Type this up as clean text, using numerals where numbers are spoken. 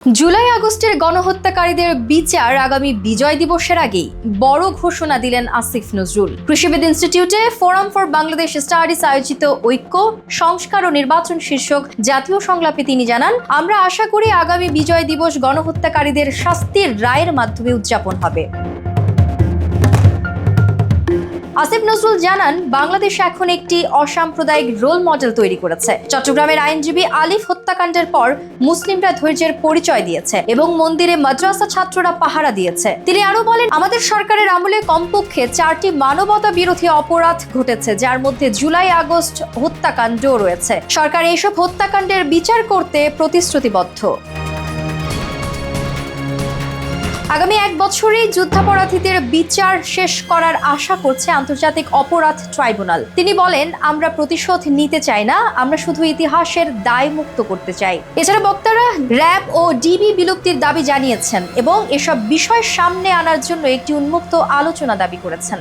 জুলাই আগস্টের গণহত্যাকারীদের বিচার আগামী বিজয় দিবসের আগেই বড় ঘোষণা দিলেন আসিফ নজরুল। কৃষিবিদ ইনস্টিটিউটে ফোরাম ফর বাংলাদেশ স্টাডিজ আয়োজিত ঐক্য সংস্কার ও নির্বাচন শীর্ষক জাতীয় সংলাপে তিনি জানান, আমরা আশা করি আগামী বিজয় দিবস গণহত্যাকারীদের শাস্তির রায়ের মাধ্যমে উদযাপন হবে। আসিফ নজরুল জানান, বাংলাদেশ এখন একটি অসাম্প্রদায়িক রোল মডেল তৈরি করেছে। চট্টগ্রামের আইনজীবী আলিফ হত্যাকাণ্ডের পর মুসলিমরা ধৈর্যের পরিচয় দিয়েছে এবং মন্দিরে মাদ্রাসা ছাত্ররা পাহারা দিয়েছে। তিনি আরো বলেন, আমাদের সরকারের আমলে কমপক্ষে 4টি মানবতা বিরোধী অপরাধ ঘটেছে, যার মধ্যে জুলাই আগস্ট হত্যাকাণ্ডও রয়েছে। সরকার এইসব হত্যাকাণ্ডের বিচার করতে প্রতিশ্রুতিবদ্ধ। আগামী 1 বছরেই যুদ্ধাপরাধীদের বিচার শেষ করার আশা করছে আন্তর্জাতিক অপরাধ ট্রাইব্যুনাল। তিনি বলেন, আমরা প্রতিশোধ নিতে চাই না, আমরা শুধু ইতিহাসের দায় মুক্ত করতে চাই। এছাড়া বক্তারা র্যাব ও ডিবি বিলুপ্তির দাবি জানিয়েছেন এবং এসব বিষয় সামনে আনার জন্য একটি উন্মুক্ত আলোচনা দাবি করেছেন।